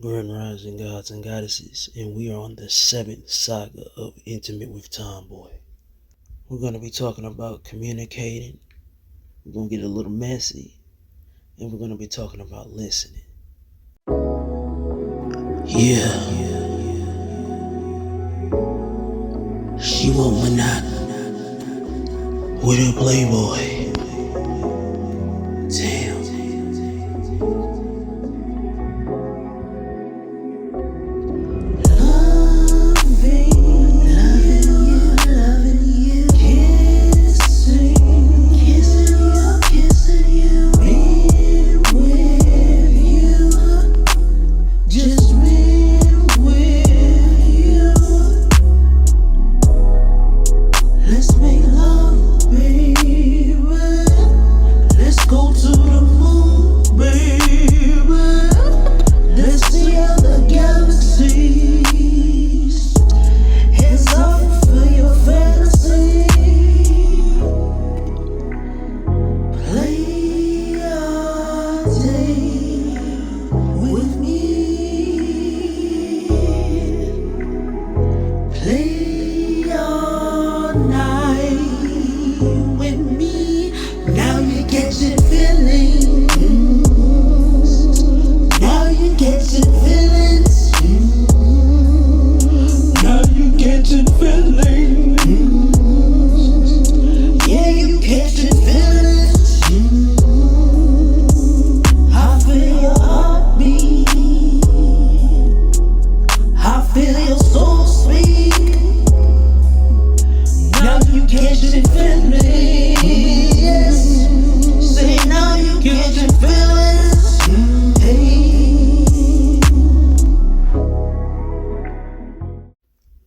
Grand Rising Gods and Goddesses, and we are on the 7th saga of Intimate with TomBoi. We're going to be talking about communicating, we're going to get a little messy, and we're going to be talking about listening. Yeah, she want monogamy with her playboy. Damn.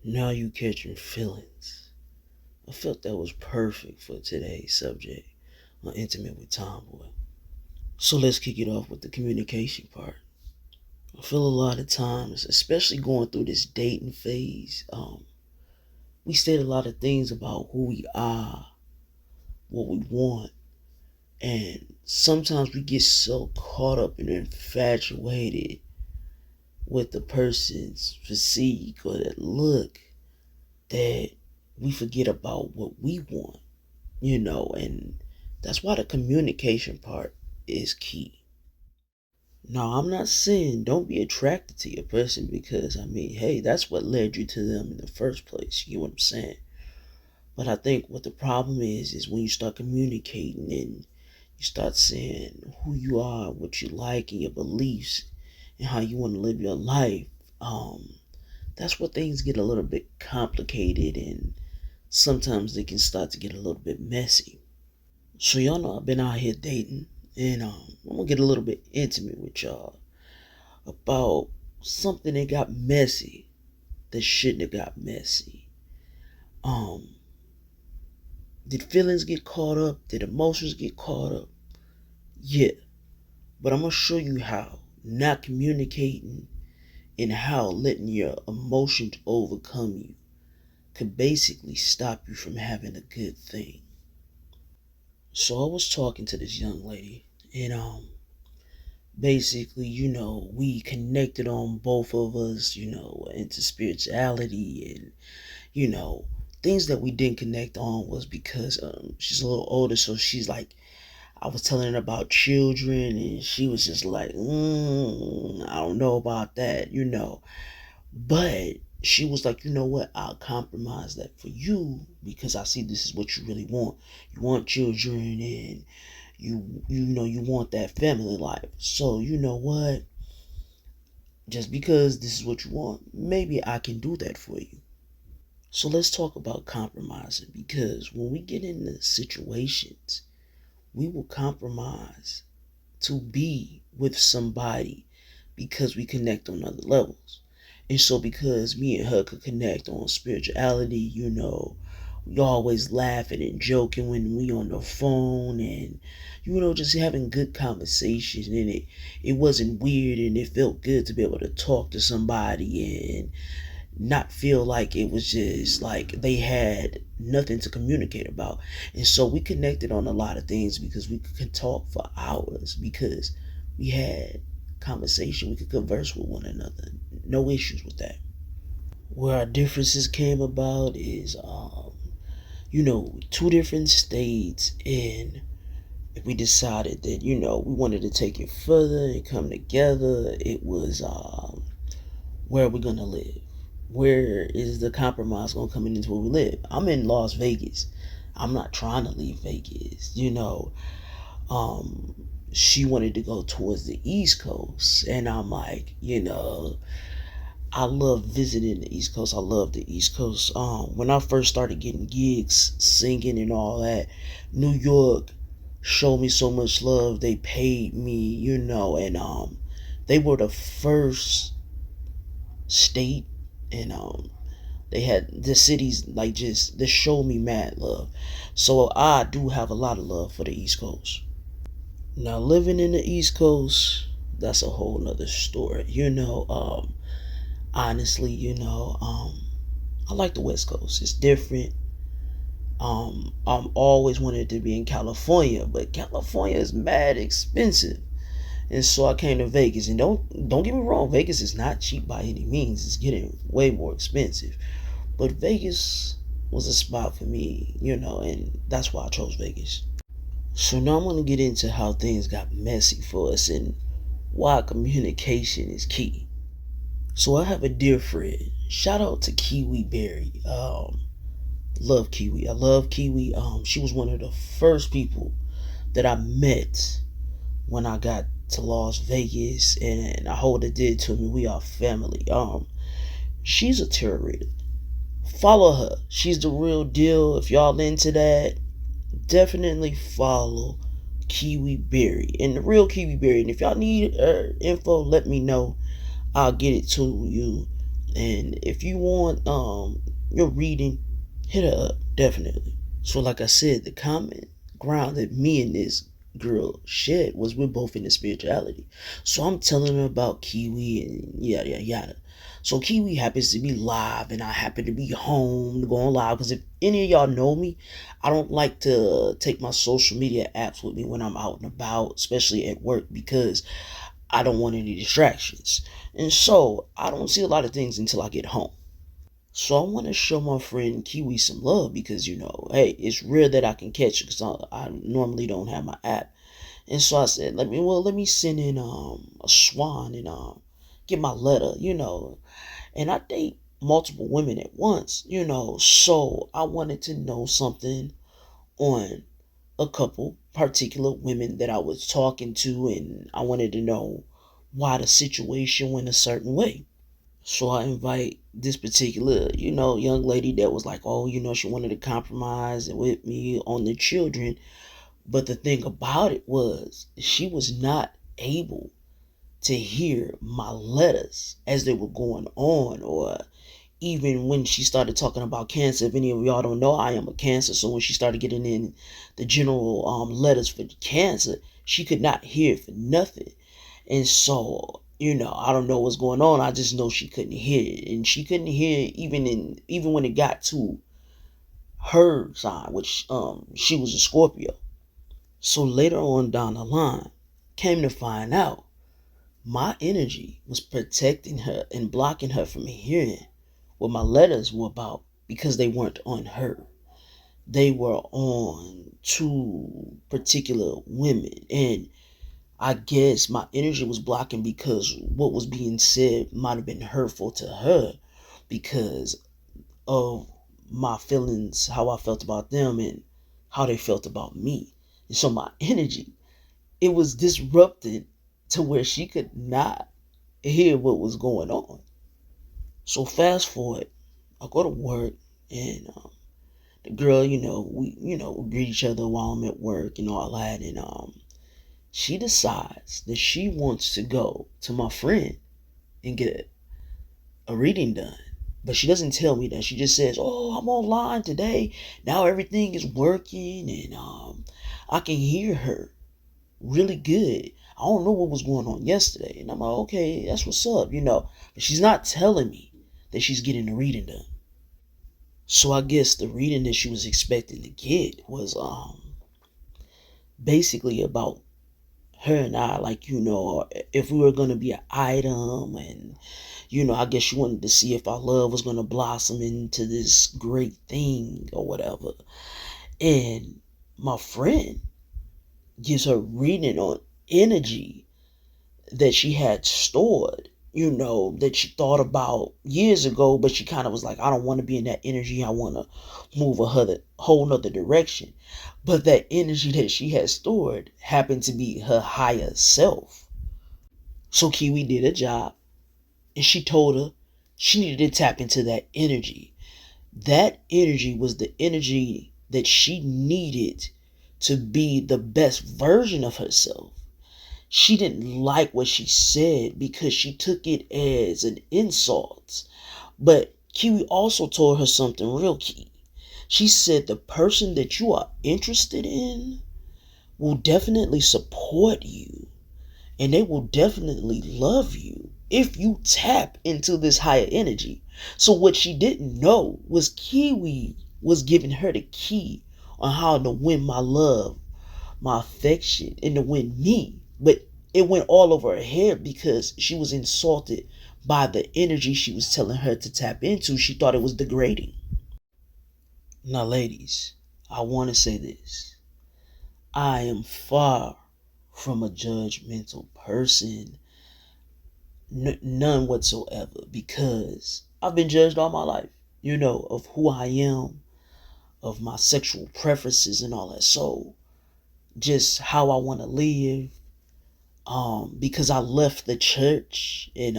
Now you catching feelings. I felt that was perfect for today's subject on Intimate with TomBoi. So let's kick it off with the communication part. I feel a lot of times, especially going through this dating phase, we state a lot of things about who we are, what we want, and sometimes we get so caught up and infatuated with the person's physique or that look that we forget about what we want, and that's why the communication part is key. Now, I'm not saying don't be attracted to your person because, hey, that's what led you to them in the first place. You know what I'm saying? But I think what the problem is when you start communicating and you start saying who you are, what you like, and your beliefs, and how you want to live your life. That's where things get a little bit complicated, and sometimes they can start to get a little bit messy. So y'all know I've been out here dating, and I'm gonna get a little bit intimate with y'all about something that got messy that shouldn't have got messy. Um, did feelings get caught up? Did emotions get caught up? Yeah, but I'm gonna show you how not communicating and how letting your emotions overcome you could basically stop you from having a good thing. So I was talking to this young lady, and basically, we connected on both of us, into spirituality, and things that we didn't connect on was because she's a little older, so she's like, I was telling her about children, and she was just like, I don't know about that, but she was like, you know what, I'll compromise that for you because I see this is what you really want. You want children, and you want that family life. So you know what, just because this is what you want, maybe I can do that for you. So let's talk about compromising, because when we get into situations, we will compromise to be with somebody because we connect on other levels. And so because me and her could connect on spirituality, we always laughing and joking when we on the phone, and just having good conversations, and it wasn't weird, and it felt good to be able to talk to somebody and not feel like it was just like they had nothing to communicate about. And so we connected on a lot of things because we could talk for hours because we had conversation. We could converse with one another. No issues with that. Where our differences came about is, two different states, and we decided that, we wanted to take it further and come together. It was, where are we going to live? Where is the compromise going to come into where we live? I'm in Las Vegas. I'm not trying to leave Vegas. Um, she wanted to go towards the East Coast, and I'm like, I love visiting the East Coast. I love the East Coast. When I first started getting gigs, singing and all that, New York showed me so much love. They paid me, and they were the first state, and they had the cities like just they showed me mad love. So I do have a lot of love for the East Coast. Now living in the East Coast, that's a whole nother story. Honestly, I like the West Coast. It's different. I'm always wanted to be in California, but California is mad expensive. And so I came to Vegas. And don't get me wrong, Vegas is not cheap by any means. It's getting way more expensive. But Vegas was a spot for me, and that's why I chose Vegas. So now I'm gonna get into how things got messy for us and why communication is key. So I have a dear friend. Shout out to Kiwi Berry. Love Kiwi. I love Kiwi. She was one of the first people that I met when I got to Las Vegas, and I hold it did to me. We are family. She's a tarot reader. Follow her. She's the real deal. If y'all into that, definitely follow Kiwi Berry and the real Kiwi Berry. And if y'all need her info, let me know. I'll get it to you. And if you want your reading, hit her up, definitely. So like I said, the common ground that me and this girl shared was we're both into spirituality. So I'm telling her about Kiwi and yada yada yada. So Kiwi happens to be live and I happen to be home going live, because if any of y'all know me, I don't like to take my social media apps with me when I'm out and about, especially at work, because I don't want any distractions. And so I don't see a lot of things until I get home. So I want to show my friend Kiwi some love because, hey, it's rare that I can catch it because I normally don't have my app. And so I said, let me send in a swan and get my letter, And I date multiple women at once, So I wanted to know something on a couple particular women that I was talking to, and I wanted to know why the situation went a certain way. So I invite this particular, young lady that was like, oh, she wanted to compromise with me on the children. But the thing about it was she was not able to hear my letters as they were going on, or even when she started talking about cancer. If any of y'all don't know, I am a cancer. So when she started getting in the general letters for cancer, she could not hear it for nothing. And so, I don't know what's going on. I just know she couldn't hear it. And she couldn't hear it even when it got to her sign, which she was a Scorpio. So later on down the line, came to find out my energy was protecting her and blocking her from hearing what my letters were about, because they weren't on her. They were on two particular women. And I guess my energy was blocking because what was being said might have been hurtful to her because of my feelings, how I felt about them and how they felt about me. And so my energy, it was disrupted to where she could not hear what was going on. So fast forward, I go to work, and the girl, we greet each other while I'm at work and all that, and she decides that she wants to go to my friend and get a reading done. But she doesn't tell me that. She just says, oh, I'm online today. Now everything is working, and I can hear her really good. I don't know what was going on yesterday. And I'm like, okay, that's what's up, But she's not telling me that she's getting a reading done. So I guess the reading that she was expecting to get was basically about her and I, like, if we were gonna be an item, and I guess she wanted to see if our love was gonna blossom into this great thing or whatever. And my friend gives her reading on energy that she had stored, that she thought about years ago, but she kind of was like, I don't want to be in that energy. I want to move a whole nother direction. But that energy that she had stored happened to be her higher self. So Kiwi did a job, and she told her she needed to tap into that energy. That energy was the energy that she needed to be the best version of herself. She didn't like what she said because she took it as an insult. But Kiwi also told her something real key. She said the person that you are interested in will definitely support you, and they will definitely love you if you tap into this higher energy. So what she didn't know was Kiwi was giving her the key on how to win my love, my affection, and to win me. But it went all over her head because she was insulted by the energy she was telling her to tap into. She thought it was degrading. Now, ladies, I want to say this. I am far from a judgmental person, none whatsoever, because I've been judged all my life, of who I am, of my sexual preferences and all that. So, just how I want to live, because I left the church, and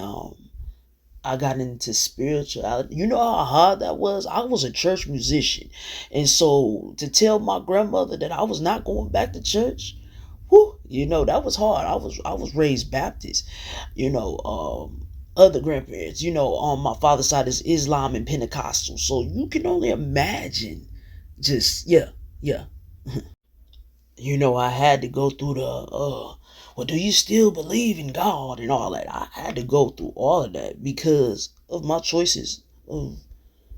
I got into spirituality. You know how hard that was? I was a church musician. And so to tell my grandmother that I was not going back to church, whew, that was hard. I was raised Baptist. Other grandparents, on my father's side is Islam and Pentecostal. So you can only imagine, just yeah. I had to go through well, do you still believe in God and all that? I had to go through all of that because of my choices of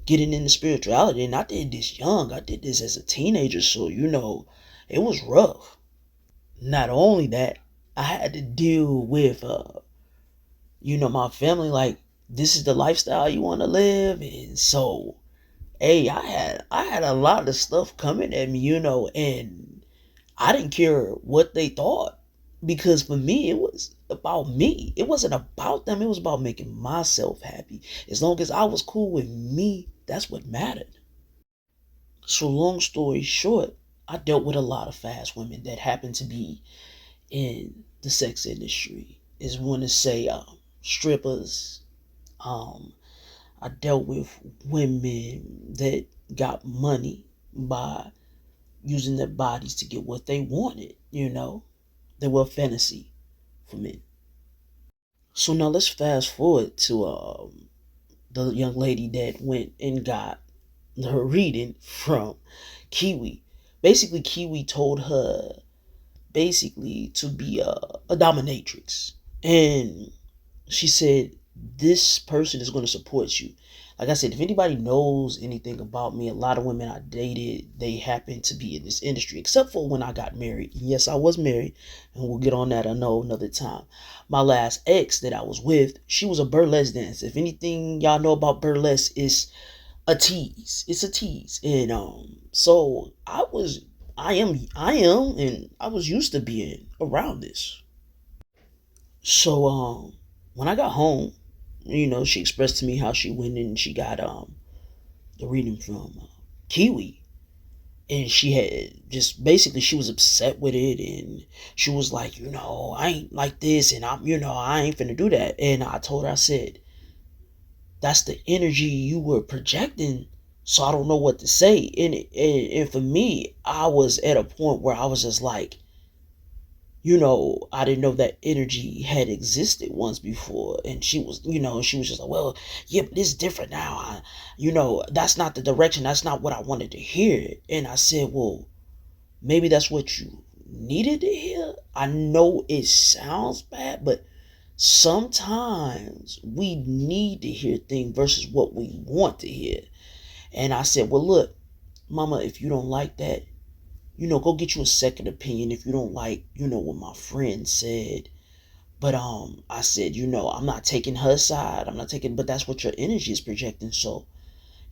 getting into spirituality. And I did this young. I did this as a teenager. So, it was rough. Not only that, I had to deal with, my family. Like, this is the lifestyle you want to live. And so, hey, I had a lot of stuff coming at me, and I didn't care what they thought, because for me, it was about me. It wasn't about them. It was about making myself happy. As long as I was cool with me, that's what mattered. So long story short, I dealt with a lot of fast women that happened to be in the sex industry. Is want to say strippers. Um, I dealt with women that got money by using their bodies to get what they wanted, They were a fantasy for men. So now let's fast forward to the young lady that went and got her reading from Kiwi. Basically, Kiwi told her to be a dominatrix. And she said, this person is going to support you. Like I said, if anybody knows anything about me, a lot of women I dated, they happen to be in this industry, except for when I got married. And yes, I was married, and we'll get on that another time. My last ex that I was with, she was a burlesque dancer. If anything y'all know about burlesque, it's a tease. It's a tease. And so and I was used to being around this. So when I got home, she expressed to me how she went in and she got the reading from Kiwi, and she had just basically she was upset with it, and she was like, I ain't like this, and I ain't finna do that. And I told her, I said, that's the energy you were projecting, so I don't know what to say. And for me, I was at a point where I was just like, I didn't know that energy had existed once before. And she was just like, well, yeah, but it's different now. That's not the direction. That's not what I wanted to hear. And I said, well, maybe that's what you needed to hear. I know it sounds bad, but sometimes we need to hear things versus what we want to hear. And I said, well, look, mama, if you don't like that, go get you a second opinion if you don't like, what my friend said. But I said, I'm not taking her side. I'm not taking, but that's what your energy is projecting. So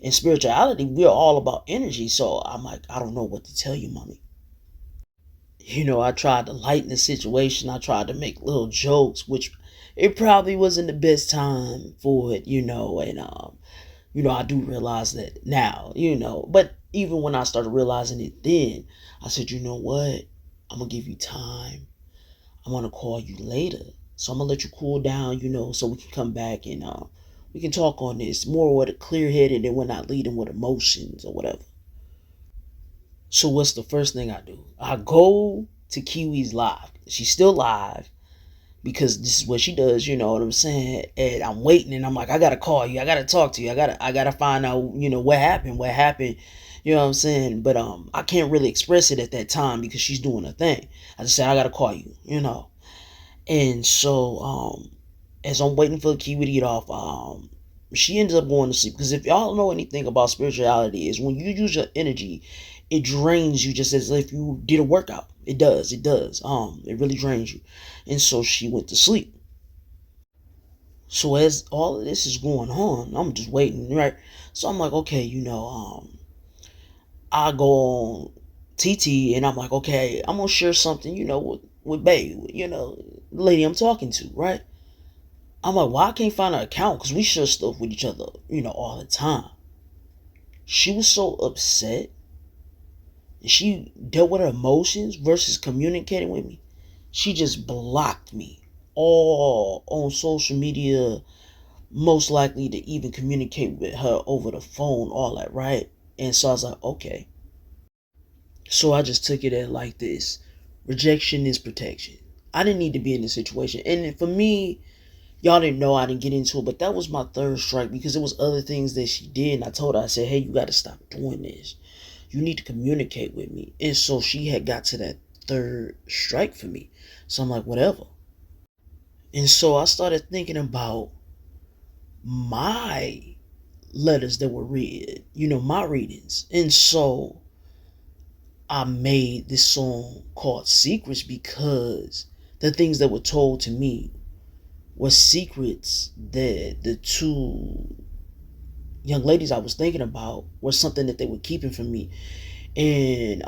in spirituality, we're all about energy. So I'm like, I don't know what to tell you, mommy. I tried to lighten the situation. I tried to make little jokes, which it probably wasn't the best time for it, and I do realize that now, but even when I started realizing it then, I said, you know what? I'm gonna give you time. I'm gonna call you later. So I'm gonna let you cool down, so we can come back and we can talk on this more with a clear headed and we're not leading with emotions or whatever. So what's the first thing I do? I go to Kiwi's live. She's still live because this is what she does, you know what I'm saying? And I'm waiting and I'm like, I gotta call you, I gotta talk to you, I gotta find out, what happened, you know what I'm saying? But I can't really express it at that time because she's doing her thing. I just said I gotta call you. And so as I'm waiting for Kiwi to get off, she ends up going to sleep. Because if y'all know anything about spirituality, is when you use your energy, it drains you just as if you did a workout. It does. It really drains you. And so she went to sleep. So as all of this is going on, I'm just waiting, right? So I'm like, okay, I go on TT and I'm like, okay, I'm gonna share something, with Bae, the lady I'm talking to, right? I'm like, why I can't find her account? Because we share stuff with each other, all the time. She was so upset. And she dealt with her emotions versus communicating with me. She just blocked me all on social media, most likely to even communicate with her over the phone, all that, right? And so I was like, okay. So I just took it at like this. Rejection is protection. I didn't need to be in this situation. And for me, y'all didn't know, I didn't get into it, but that was my third strike because it was other things that she did. And I told her, I said, hey, you got to stop doing this. You need to communicate with me. And so she had got to that third strike for me. So I'm like, whatever. And so I started thinking about my letters that were read, my readings. And so I made this song called Secrets because the things that were told to me were secrets that the two young ladies I was thinking about were something that they were keeping from me. And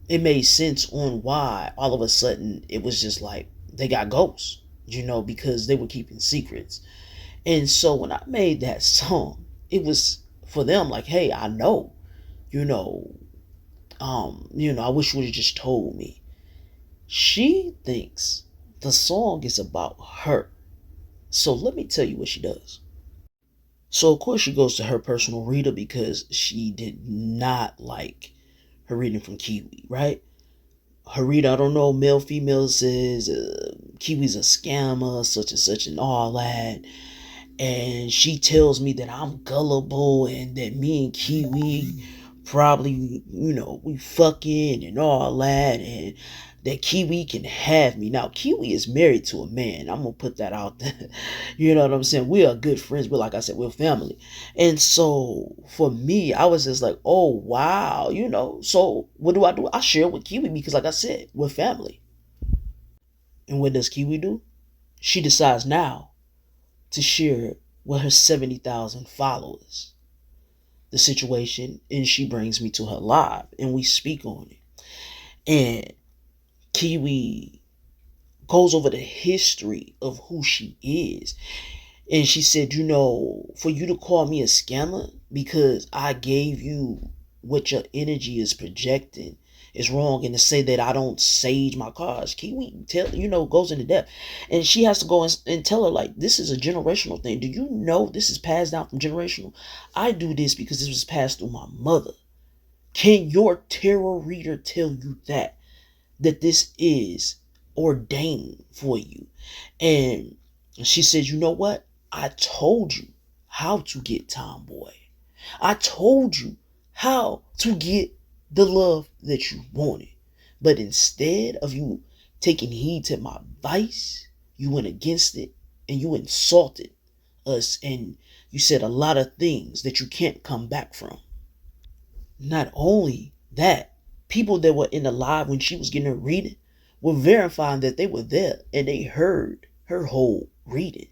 it made sense on why all of a sudden it was just like they got ghosts, because they were keeping secrets. And so when I made that song, it was for them like, hey, I know, you know, I wish you would have just told me. She thinks the song is about her. So let me tell you what she does. So of course she goes to her personal reader because she did not like her reading from Kiwi, right? Her reader, I don't know, male, female, says Kiwi's a scammer, such and such and all that. And she tells me that I'm gullible and that me and Kiwi probably, we fucking and all that, and that Kiwi can have me. Now, Kiwi is married to a man. I'm gonna put that out there. You know what I'm saying? We are good friends, but like I said, we're family. And so for me, I was just like, oh wow, So what do? I share with Kiwi because, like I said, we're family. And what does Kiwi do? She decides now to share with her 70,000 followers the situation, and she brings me to her live and we speak on it. And Kiwi goes over the history of who she is. And she said, for you to call me a scammer because I gave you what your energy is projecting is wrong. And to say that I don't sage my cards, Kiwi goes into depth. And she has to go and tell her, like, this is a generational thing. Do you know this is passed down from generational? I do this because this was passed through my mother. Can your tarot reader tell you that this is ordained for you? And she said, you know what? I told you how to get TomBoi. I told you how to get the love that you wanted. But instead of you taking heed to my advice, you went against it and you insulted us and you said a lot of things that you can't come back from. Not only that, People that were in the live when she was getting her reading were verifying that they were there and they heard her whole reading.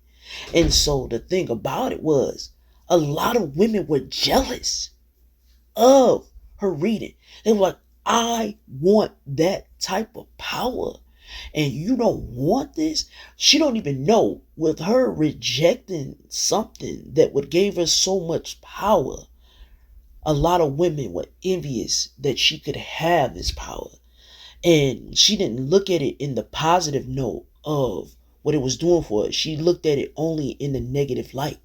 And so the thing about it was, a lot of women were jealous of her reading. They were like, I want that type of power. And you don't want this? She don't even know, with her rejecting something that would give her so much power, a lot of women were envious that she could have this power. And she didn't look at it in the positive note of what it was doing for her. She looked at it only in the negative light.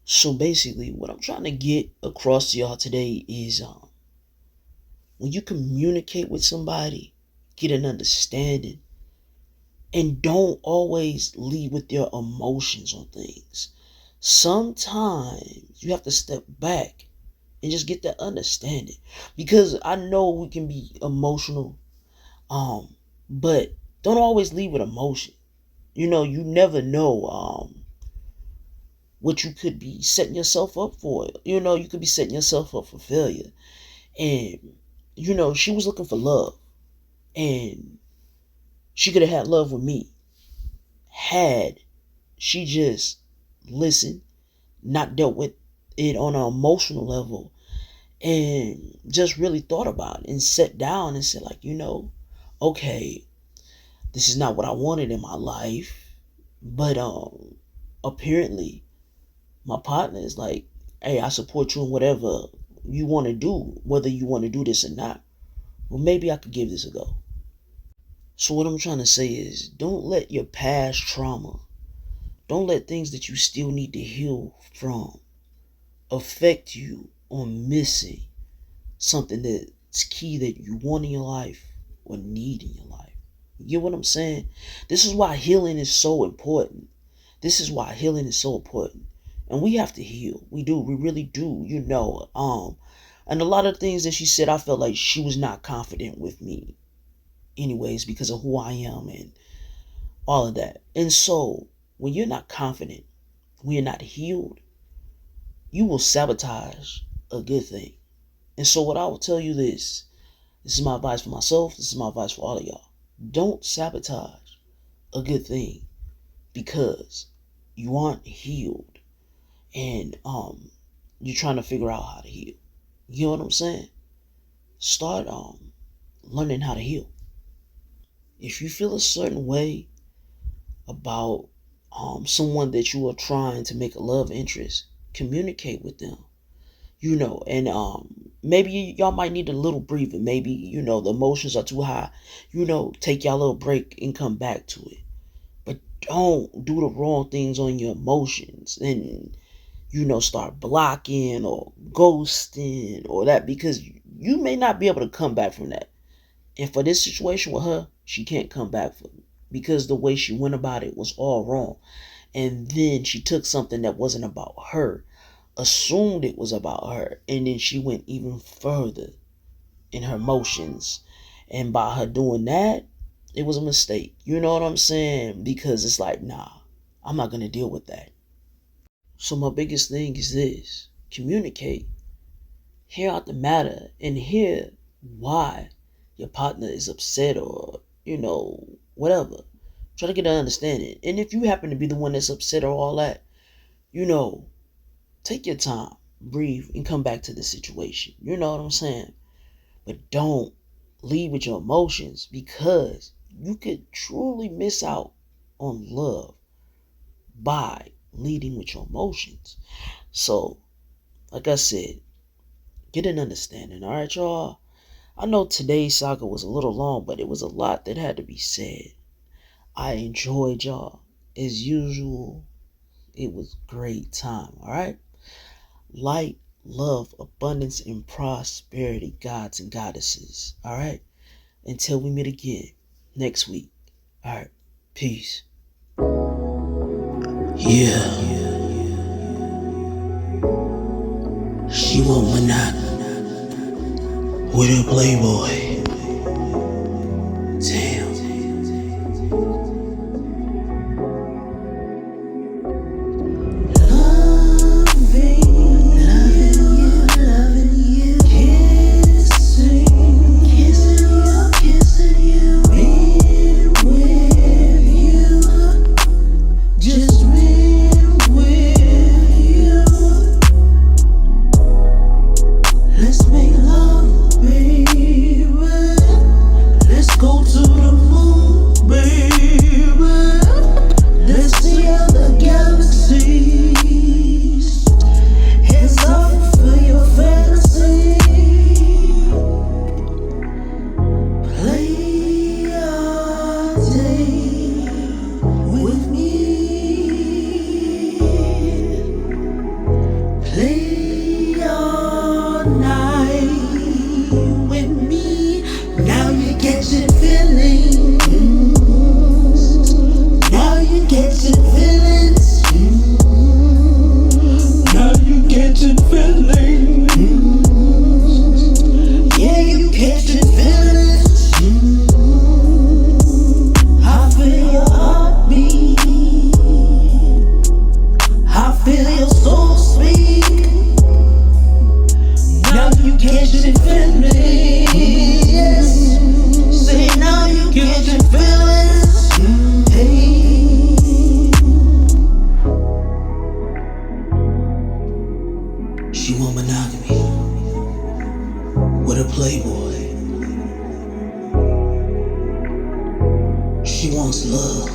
So basically, what I'm trying to get across to y'all today is when you communicate with somebody, get an understanding, and don't always lead with your emotions on things. Sometimes you have to step back and just get that understanding. Because I know we can be emotional, but don't always lead with emotion. You never know what you could be setting yourself up for. You could be setting yourself up for failure. And, she was looking for love. And she could have had love with me had she just listened, not dealt with it on an emotional level, and just really thought about it and sat down and said, like, okay, this is not what I wanted in my life, but apparently my partner is like, hey, I support you in whatever you want to do, whether you want to do this or not. Well, maybe I could give this a go. So what I'm trying to say is, don't let your past trauma, don't let things that you still need to heal from affect you on missing something that's key that you want in your life or need in your life. You get what I'm saying? This is why healing is so important. This is why healing is so important. And we have to heal. We do. We really do. And a lot of things that she said, I felt like she was not confident with me anyways because of who I am and all of that. And so when you're not confident, when you're not healed, you will sabotage a good thing. And so what I will tell you this is my advice for myself. This is my advice for all of y'all. Don't sabotage a good thing because you aren't healed and you're trying to figure out how to heal. You know what I'm saying? Start learning how to heal. If you feel a certain way about someone that you are trying to make a love interest, communicate with them. And maybe y'all might need a little breather. Maybe, the emotions are too high. Take y'all a little break and come back to it. But don't do the wrong things on your emotions and, start blocking or ghosting or that, because you may not be able to come back from that. And for this situation with her, she can't come back from it because the way she went about it was all wrong. And then she took something that wasn't about her, assumed it was about her, and then she went even further in her emotions. And by her doing that, it was a mistake. You know what I'm saying? Because it's like, nah, I'm not going to deal with that. So my biggest thing is this: communicate, hear out the matter, and hear why your partner is upset or, whatever. Try to get an understanding. And if you happen to be the one that's upset or all that, take your time, breathe, and come back to the situation. You know what I'm saying? But don't lead with your emotions, because you could truly miss out on love by leading with your emotions. So, like I said, get an understanding. All right, y'all? I know today's saga was a little long, but it was a lot that had to be said. I enjoyed y'all. As usual, it was great time. All right? Light, love, abundance, and prosperity, gods and goddesses. All right? Until we meet again next week. All right. Peace. Yeah. She won't monot with a playboy. Damn. Loving you, kissing playboy. She wants love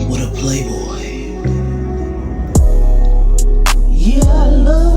with a playboy. Yeah, I love